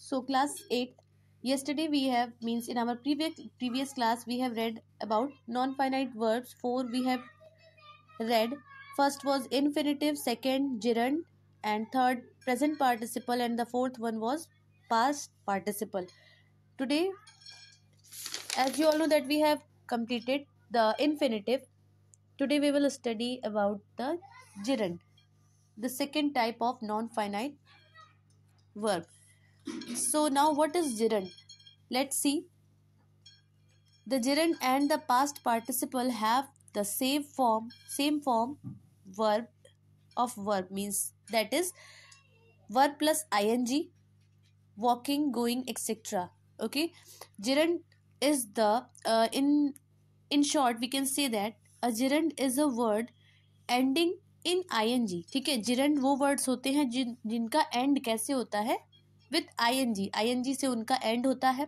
So class 8, yesterday we have, means in our previous class we have read about non-finite verbs. 4 we have read. First was infinitive, second gerund, and third present participle, and the fourth one was past participle. Today, as you all know that we have completed the infinitive, today we will study about the gerund, the second type of non-finite verb. So now what is gerund? Let's see. The gerund and the past participle have the same form verb of verb, means that is verb plus ing, walking, going, etc. Okay, gerund is the in short we can say that a gerund is a word ending in ing. ठीक है, gerund वो words होते हैं जिनका end कैसे होता है with ing से उनका end होता है.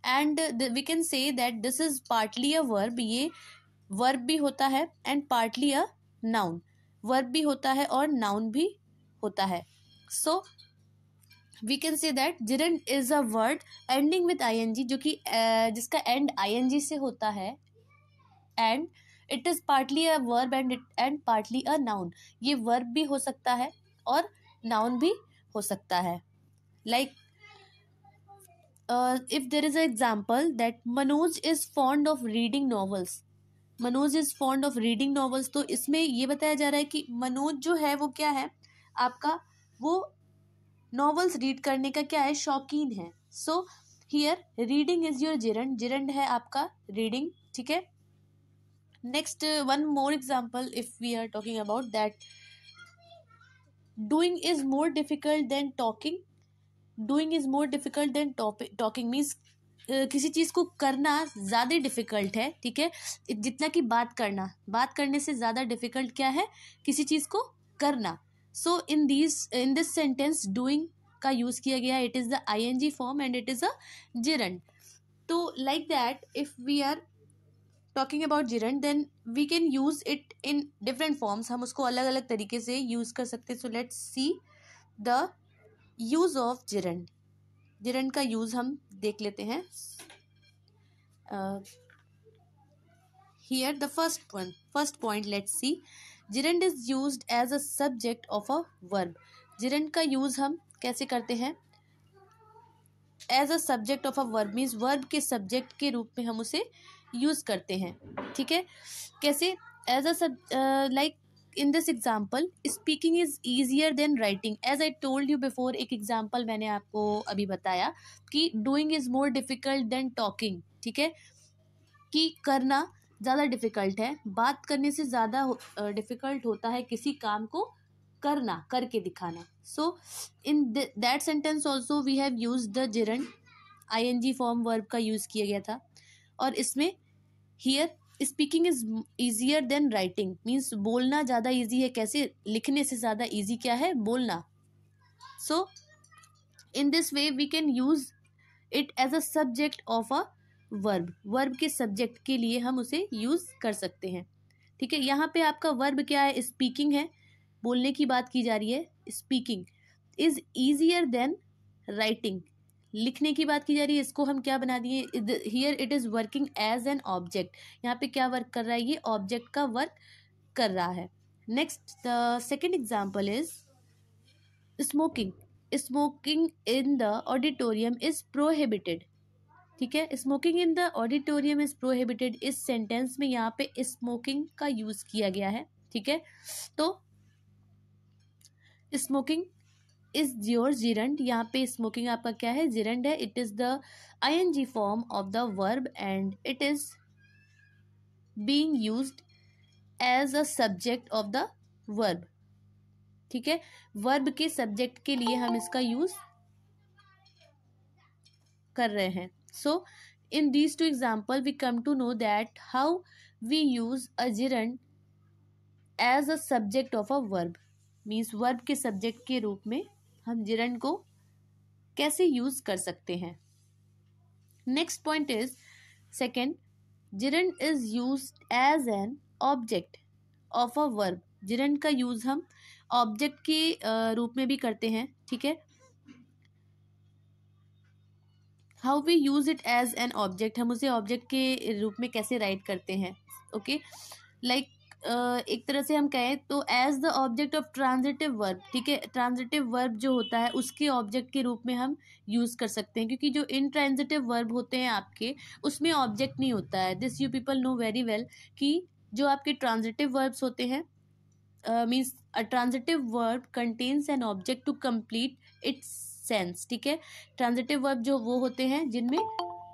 And we can say that this is partly a verb, ये verb भी होता है and partly a noun, verb भी होता है और noun भी होता है. So we can say that gerund is a word ending with ing, जो कि जिसका end ing से होता है, and it is partly a verb and partly a noun. ये verb भी हो सकता है और noun भी हो सकता है. Like if there is an example that Manoj is fond of reading novels. Manoj is fond of reading novels. तो इसमें ये बताया जा रहा है कि मनोज जो है वो क्या है आपका, वो नॉवेल्स रीड करने का क्या है, शौकीन है. So here reading is your gerund, gerund है आपका रीडिंग. ठीक है. Next one more example if we are talking about that doing is more difficult than talking. Doing is more difficult than talking means किसी चीज़ को करना ज़्यादा difficult है. ठीक है, जितना कि बात करने से ज़्यादा डिफ़िकल्ट क्या है, किसी चीज़ को करना. So in this sentence doing का यूज़ किया गया. It is the ing form and it is a gerund. तो like that if we are talking about gerund then we can use it in different forms. हम उसको अलग अलग तरीके से यूज़ कर सकते हैं. So let's see the use of gerund. gerund का यूज़ हम देख लेते हैं. Here the first point, let's see. gerund is used as a subject of a verb. gerund का यूज़ हम कैसे करते हैं, as a subject of a verb means verb के subject के रूप में हम उसे यूज़ करते हैं. ठीक है, कैसे, as a like in this example speaking is easier than writing. as I told you before, एक example मैंने आपको अभी बताया कि doing is more difficult than talking. ठीक है, कि करना ज़्यादा डिफ़िकल्ट है, बात करने से ज़्यादा डिफ़िकल्ट होता है किसी काम को करके दिखाना. So in that sentence also we have use the gerund, ing form verb का यूज़ किया गया था. और इसमें here speaking is easier than writing means बोलना ज़्यादा ईजी है. कैसे, लिखने से ज़्यादा ईजी क्या है, बोलना. So in this way we can use it as a subject of a verb. Verb के सब्जेक्ट के लिए हम उसे यूज़ कर सकते हैं. ठीक है, यहाँ पे आपका वर्ब क्या है, स्पीकिंग है, बोलने की बात की जा रही है. Speaking is easier than writing, लिखने की बात की जा रही है. इसको हम क्या बना दिए, here it is working as an object. यहाँ पे क्या वर्क कर रहा है, ये ऑब्जेक्ट का वर्क कर रहा है. Next the second example is smoking. Smoking in the auditorium is prohibited. ठीक है, smoking in the auditorium is prohibited. इस सेंटेंस में यहाँ पे स्मोकिंग का यूज़ किया गया है. ठीक है, तो स्मोकिंग इज योर gerund. यहाँ पे स्मोकिंग आपका क्या है, gerund है. It is the ing form of the verb and it is being used as a subject of the verb. ठीक है, वर्ब के सब्जेक्ट के लिए हम इसका यूज कर रहे हैं. So in these two examples we come to know that how we use a gerund as a subject of a verb means verb के subject के रूप में हम gerund को कैसे यूज कर सकते हैं. Next point is second, gerund is used as an object of a verb. gerund का यूज हम ऑब्जेक्ट के रूप में भी करते हैं. ठीक है, how we use it as an object, हम उसे ऑब्जेक्ट के रूप में कैसे राइट करते हैं. ओके, लाइक एक तरह से हम कहें तो as the object of transitive verb. ठीक है, ट्रांजिटिव वर्ब जो होता है उसके ऑब्जेक्ट के रूप में हम यूज़ कर सकते हैं, क्योंकि जो इंट्रांजिटिव वर्ब होते हैं आपके, उसमें ऑब्जेक्ट नहीं होता है. This you people know very well कि जो आपके ट्रांजिटिव वर्ब्स होते हैं, means a transitive verb contains an object to complete its sense. ठीक है, ट्रांजिटिव वर्ब जो वो होते हैं जिनमें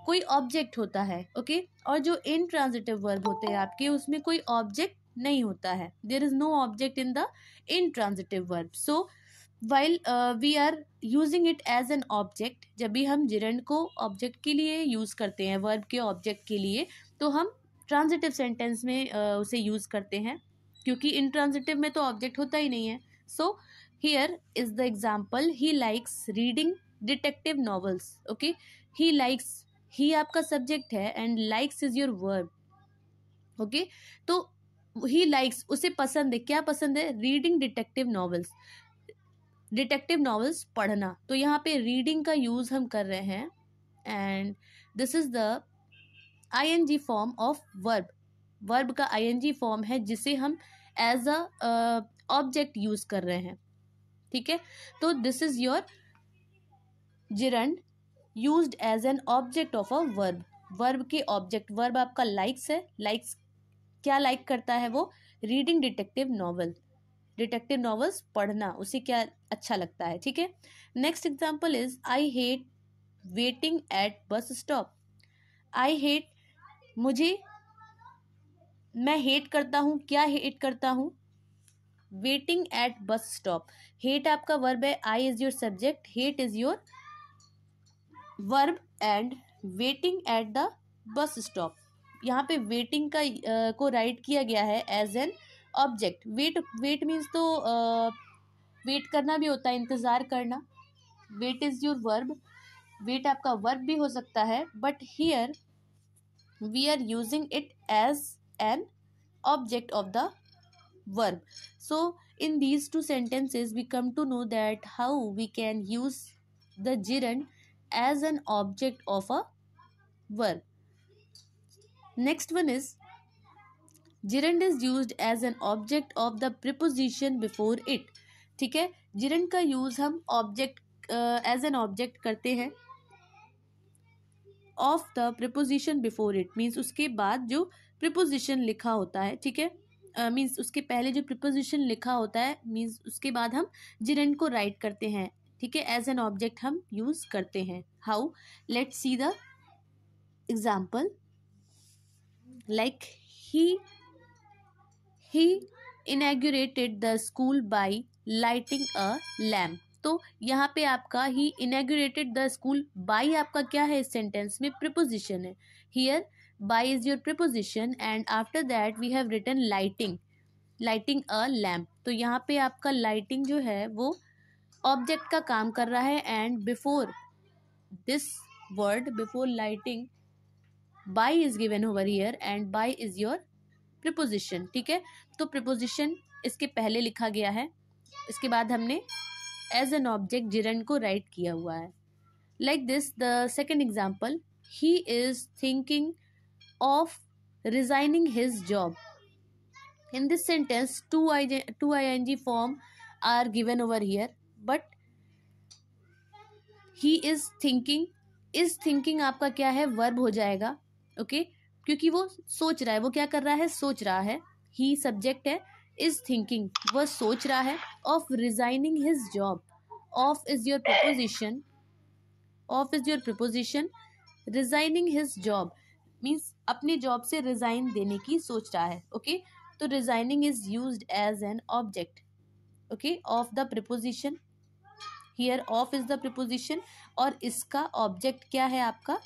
कोई ऑब्जेक्ट होता है. ओके, और जो इनट्रांजिटिव वर्ब होते हैं आपके, उसमें कोई ऑब्जेक्ट नहीं होता है. There is no object in the intransitive verb. So while we are using it as an object, जब भी हम जिरंड को ऑब्जेक्ट के लिए यूज करते हैं, वर्ब के ऑब्जेक्ट के लिए, तो हम ट्रांजिटिव सेंटेंस में उसे यूज करते हैं, क्योंकि इनट्रांजिटिव में तो ऑब्जेक्ट होता ही नहीं है. So here is the example, he likes reading detective novels. Okay, he likes, he आपका सब्जेक्ट है and likes is your verb. Okay, तो ही लाइक्स, उसे पसंद है, क्या पसंद है? Reading detective novels, detective novels पढ़ना. तो यहाँ पे रीडिंग का यूज हम कर रहे हैं and this is the ING form of verb. Verb का आईएनजी फॉर्म है जिसे हम एज अ ऑब्जेक्ट यूज कर रहे हैं. ठीक है, तो this is your gerund used as an object of a verb. Verb के ऑब्जेक्ट, वर्ब आपका लाइक्स है. लाइक्स क्या लाइक करता है वो? Reading detective novel, detective novels पढ़ना, उसे क्या अच्छा लगता है. ठीक है, next example is I hate waiting at bus stop. I hate, मुझे, मैं हेट करता हूँ, क्या हेट करता हूँ? Waiting at bus stop. Hate आपका वर्ब है, I is your subject, hate is your verb and waiting at the bus stop. यहाँ पे वेटिंग का को राइट किया गया है as an object. Wait, wait means तो वेट करना भी होता है, इंतज़ार करना. Wait is your verb, wait आपका वर्ब भी हो सकता है, but here we are using it as an object of the verb. So in these two sentences we come to know that how we can use the gerund as an object of a verb. Next one is gerund is used as an object of the preposition before it. ठीक है, gerund का use हम object as an object करते हैं of the preposition before it, means उसके बाद जो preposition लिखा होता है. ठीक है, मीन्स उसके पहले जो प्रिपोजिशन लिखा होता है, मीन्स उसके बाद हम जिरंड को राइट करते हैं. ठीक है, एज एन ऑब्जेक्ट हम यूज करते हैं. How? Let's see the example. Like he inaugurated the school by lighting a lamp. तो यहाँ पे आपका he inaugurated the school, by आपका क्या है इस सेंटेंस में? प्रिपोजिशन है. Here by is your preposition and after that we have written lighting a lamp. तो यहाँ पे आपका lighting जो है वो ऑब्जेक्ट का काम कर रहा है and before this word, before lighting, by is given over here and by is your preposition. ठीक है, तो preposition इसके पहले लिखा गया है, इसके बाद हमने एज एन ऑब्जेक्ट जिरंड को राइट किया हुआ है. Like this the second example, he is thinking of resigning his job. In this sentence two ing form are given over here, but he is thinking आपका क्या है? Verb हो जाएगा. Okay, क्योंकि वो सोच रहा है, वो क्या कर रहा है? सोच रहा है. ही सब्जेक्ट है, is thinking वह सोच रहा है. of resigning his job, of is your preposition, resigning his job means अपने जॉब से रिजाइन देने की सोच रहा है. ओके, तो resigning is used as an object, okay, of the preposition. Here of is the preposition और इसका ऑब्जेक्ट क्या है? आपका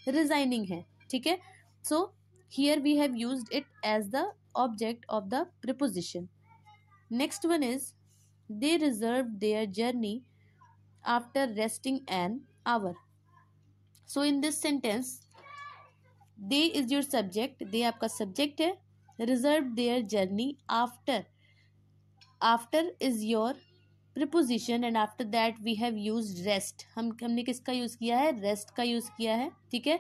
रिजाइनिंग है. ठीक है, so here we have used it as the object of the preposition. Next one is they reserve their journey after resting an hour. So in this sentence they is your subject, they आपका subject है. Reserve their journey, after, after is your preposition and after that we have used rest. हमने किसका use किया है? Rest का use किया है, ठीक है।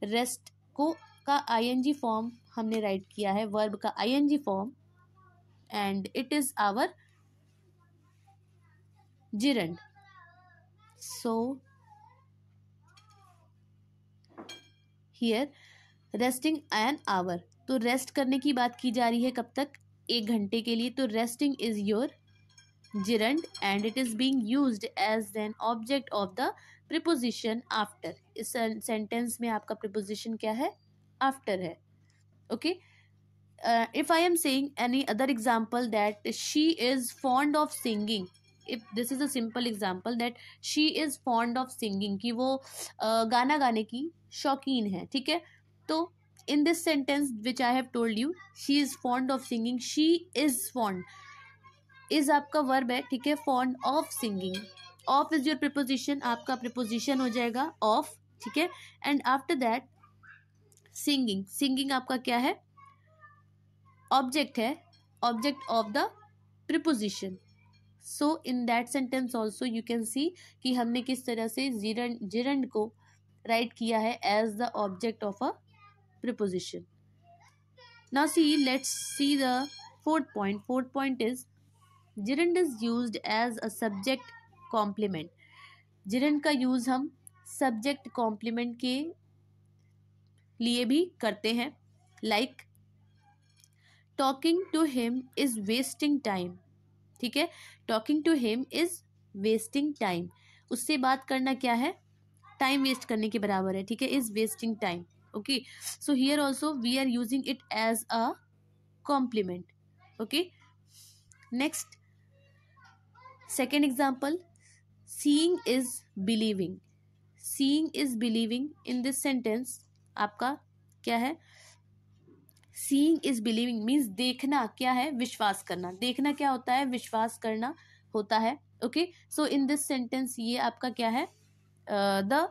रेस्ट को का आईएनजी फॉर्म हमने राइट किया है, वर्ब का ING form, and it is our gerund. So here resting an hour, तो रेस्ट करने की बात की जा रही है कब तक? 1 घंटे के लिए। तो resting is your gerund and it is being used as an object of the preposition after. इस सेंटेंस में आपका preposition क्या है? after है, okay. If I am saying any other example that she is fond of singing, if this is a simple example that she is fond of singing, कि वो गाना गाने की शौकीन है, ठीक है। तो in this sentence which I have told you, she is fond of singing, she is fond, is आपका verb है, ठीक है। fond of singing, of is your preposition, आपका preposition हो जाएगा of, ठीक है। and after that singing, singing आपका क्या है? ऑब्जेक्ट है, object of the preposition. So in that sentence also you can see कि हमने किस तरह से gerund को राइट किया है as the object of a preposition. Now see, let's see the fourth point. Fourth point is gerund is used as a subject complement. gerund का use हम सब्जेक्ट कॉम्प्लीमेंट के लिए भी करते हैं, like talking to him is wasting time, ठीक है। Talking to him is wasting time, उससे बात करना क्या है? टाइम वेस्ट करने के बराबर है, ठीक है। Is wasting time, okay. So here also we are using it as a complement, okay. Next, second example, seeing is believing. Seeing is believing, in this sentence आपका क्या है? सीइंग इज बिलीविंग मीन्स देखना क्या है? विश्वास करना। देखना क्या होता है? विश्वास करना होता है, okay. So in this sentence ये आपका क्या है? The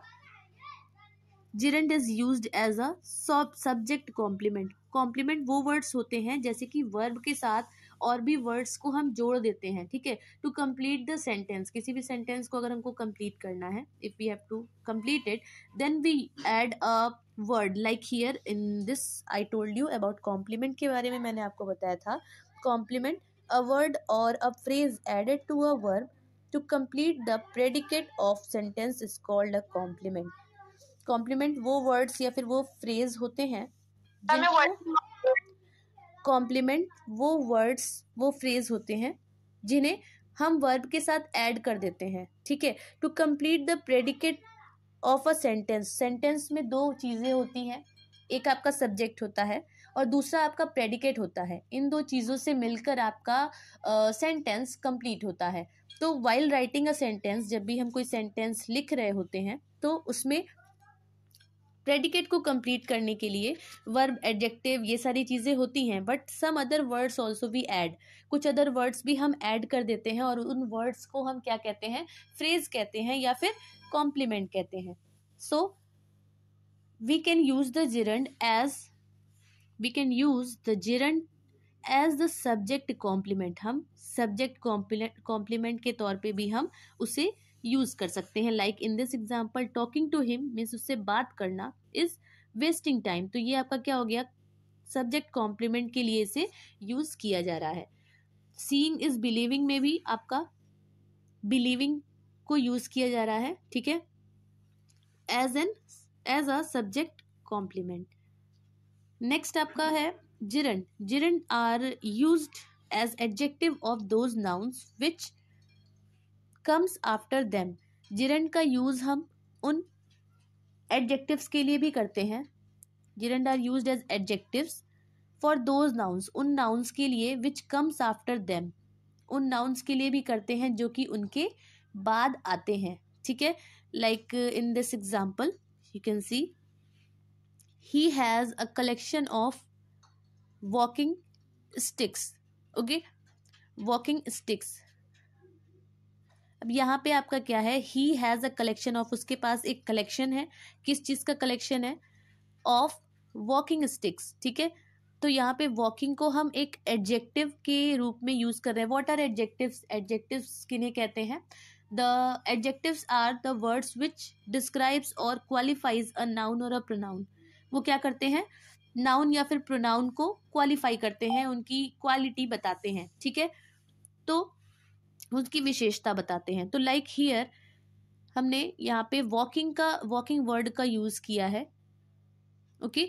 gerund is used as a subject complement. Complement वो वर्ड्स होते हैं जैसे कि वर्ब के साथ और भी वर्ड्स को हम जोड़ देते हैं, ठीक है, टू कंप्लीट द सेंटेंस। किसी भी सेंटेंस को अगर हमको कंप्लीट करना है, if we have to complete it, then we add a word, like here in this I told you about complement के बारे में मैंने आपको बताया था। कॉम्प्लीमेंट, अ वर्ड और a phrase added to a verb to complete the predicate of sentence is called a complement. Complement वो words या फिर वो फ्रेज होते हैं कॉम्प्लीमेंट वो वर्ड्स वो फ्रेज होते हैं जिन्हें हम वर्ब के साथ ऐड कर देते हैं, ठीक है, to complete the predicate of a sentence. Sentence में दो चीज़ें होती हैं, एक आपका सब्जेक्ट होता है और दूसरा आपका प्रेडिकेट होता है। इन दो चीज़ों से मिलकर आपका सेंटेंस कंप्लीट होता है। तो वाइल राइटिंग अ सेंटेंस, जब भी हम कोई सेंटेंस लिख रहे होते हैं तो उसमें प्रेडिकेट को कंप्लीट करने के लिए वर्ब, एडजेक्टिव, ये सारी चीज़ें होती हैं, but some other words also we add. कुछ अदर वर्ड्स भी हम ऐड कर देते हैं और उन वर्ड्स को हम क्या कहते हैं? फ्रेज कहते हैं या फिर कॉम्प्लीमेंट कहते हैं। So we can use the gerund as the subject complement. हम सब्जेक्ट कॉम्प्लीमेंट के तौर पे भी हम उसे यूज कर सकते हैं। Like in this example, talking to him means उससे बात करना इज वेस्टिंग टाइम। तो ये आपका क्या हो गया? सब्जेक्ट कॉम्प्लीमेंट के लिए इसे यूज किया जा रहा है। सीइंग इज बिलीविंग में भी आपका बिलीविंग को यूज किया जा रहा है, ठीक है, as a subject complement. Next आपका है gerund. gerund are used as adjective of those nouns which comes after them. gerund का यूज हम उन एडजेक्टिव्स के लिए भी करते हैं। gerund are used as adjectives for those nouns, उन nouns के लिए which comes after them, उन nouns के लिए भी करते हैं जो कि उनके बाद आते हैं, ठीक है। Like in this example you can see he has a collection of walking sticks, okay, walking sticks। अब यहाँ पे आपका क्या है? he has a collection of, उसके पास एक कलेक्शन है। किस चीज़ का कलेक्शन है? of walking sticks, ठीक है। तो यहाँ पे वॉकिंग को हम एक एडजेक्टिव के रूप में यूज कर रहे हैं. What are adjectives? एडजेक्टिव्स किन्हें कहते हैं? The adjectives are the words which describes और क्वालिफाइज अ नाउन और अ प्रोनाउन. वो क्या करते हैं? नाउन या फिर प्रोनाउन को क्वालिफाई करते हैं, उनकी क्वालिटी बताते हैं. ठीक है, तो उसकी विशेषता बताते हैं. तो लाइक हियर हमने यहाँ पे वॉकिंग वर्ड का यूज किया है. ओके,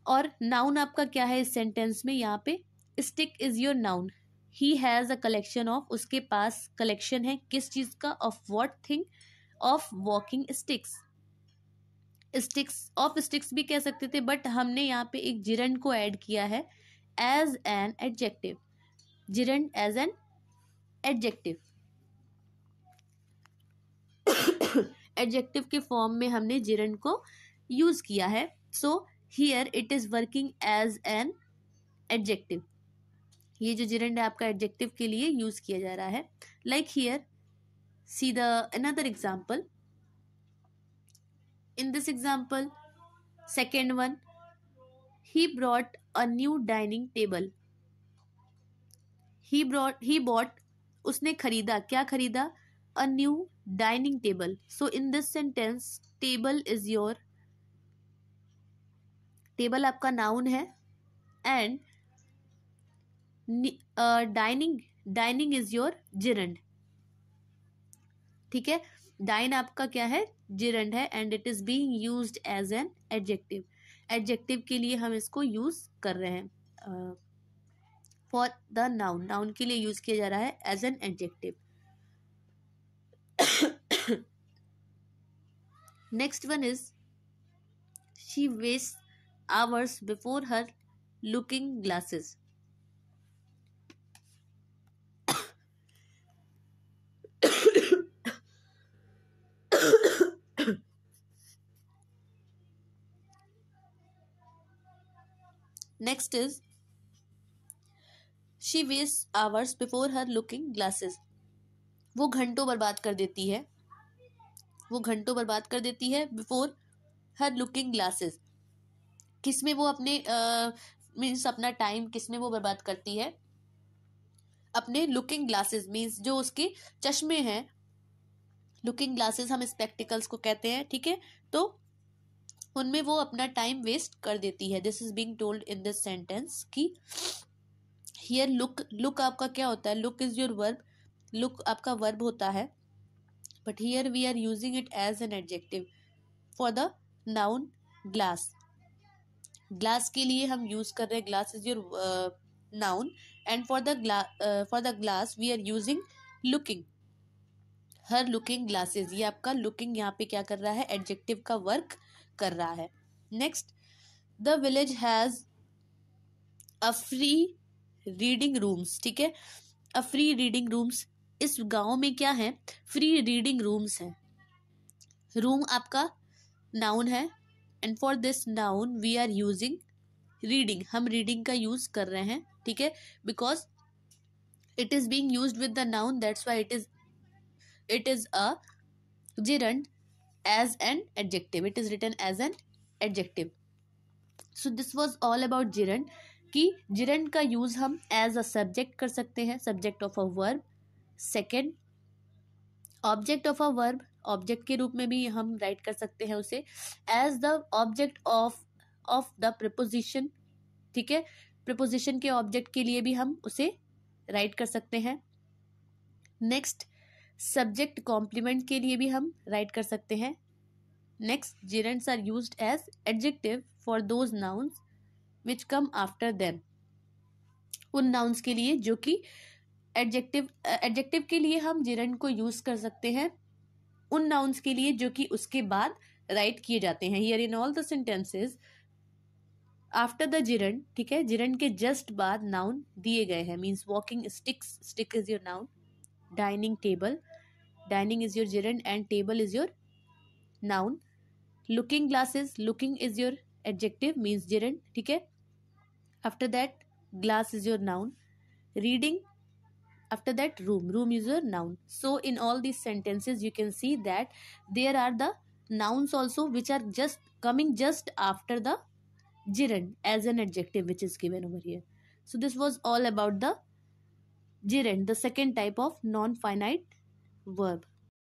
और नाउन आपका क्या है इस सेंटेंस में? यहाँ पे stick is your noun. He has a collection of, उसके पास कलेक्शन है किस चीज का? Of what thing? Of walking sticks. Sticks, of sticks भी कह सकते थे, बट हमने यहाँ पे एक जिरंड को ऐड किया है as an adjective. Gerund as an adjective. Adjective के फॉर्म में हमने जिरंड को यूज किया है. So here it is working as an adjective. ये जो जिरंड है आपका एडजेक्टिव के लिए यूज किया जा रहा है. Like here see the another example. In this example, second one, he brought a new dining table. He bought, उसने खरीदा. क्या खरीदा? A new dining table. So in this sentence, table is your, table आपका noun है, and dining is your gerund. ठीक है, dine आपका क्या है? जिरंड है, and it is being used as an adjective. Adjective के लिए हम इसको यूज कर रहे हैं. फॉर द नाउन, नाउन के लिए यूज किया जा रहा है as an adjective. Next one is she waste hours before her looking glasses. Next is she waste hours before her looking glasses. वो घंटों बर्बाद कर देती है. वो घंटों बर्बाद कर देती है बिफोर हर लुकिंग ग्लासेस. किसमें वो अपने मीन्स अपना टाइम किसमें वो बर्बाद करती है? अपने लुकिंग ग्लासेस मीन्स जो उसके चश्मे हैं. लुकिंग ग्लासेस हम स्पेक्टिकल्स को कहते हैं. ठीक है, तो उनमें वो अपना टाइम वेस्ट कर देती है. This is being told in this sentence कि हियर लुक आपका क्या होता है? Look is your verb. Look आपका वर्ब होता है, but here we are using it as an adjective for the noun glass. Glass के लिए हम यूज कर रहे हैं glass is your noun, and for the glass we are using looking. Her looking glasses, ये आपका लुकिंग यहाँ पे क्या कर रहा है? एडजेक्टिव का वर्क कर रहा है. Next, the village has a free reading rooms. ठीक है, अ फ्री रीडिंग रूम्स. इस गांव में क्या है? फ्री रीडिंग रूम्स हैं. रूम आपका नाउन है, and for this noun we are using reading. हम रीडिंग का यूज कर रहे हैं. ठीक है, because it is being used with the noun, that's why it is a gerund as an adjective. It is written as an adjective. So this was all about gerund. कि gerund का use हम as a subject कर सकते हैं, subject of a verb. Second, object of a verb, object के रूप में भी हम राइट कर सकते हैं उसे as the object of the preposition. ठीक है, preposition के object के लिए भी हम उसे राइट कर सकते हैं. नेक्स्ट, सब्जेक्ट कॉम्प्लीमेंट के लिए भी हम राइट कर सकते हैं. Next, gerunds are used as adjective for those nouns which come after them. उन नाउन्स के लिए जो कि एडजेक्टिव के लिए हम gerund को यूज कर सकते हैं उन नाउन्स के लिए जो कि उसके बाद राइट किए जाते हैं. Here in all the sentences after the gerund, ठीक है, gerund के जस्ट बाद नाउन दिए गए हैं. Means walking sticks, stick is your noun. Dining table, dining is your gerund and table is your noun. Looking glasses, looking is your adjective means gerund. ठीक है, after that glass is your noun. Reading, after that room is your noun. So in all these sentences you can see that there are the nouns also which are just coming just after the gerund as an adjective which is given over here. So this was all about the gerund, the second type of non-finite verb.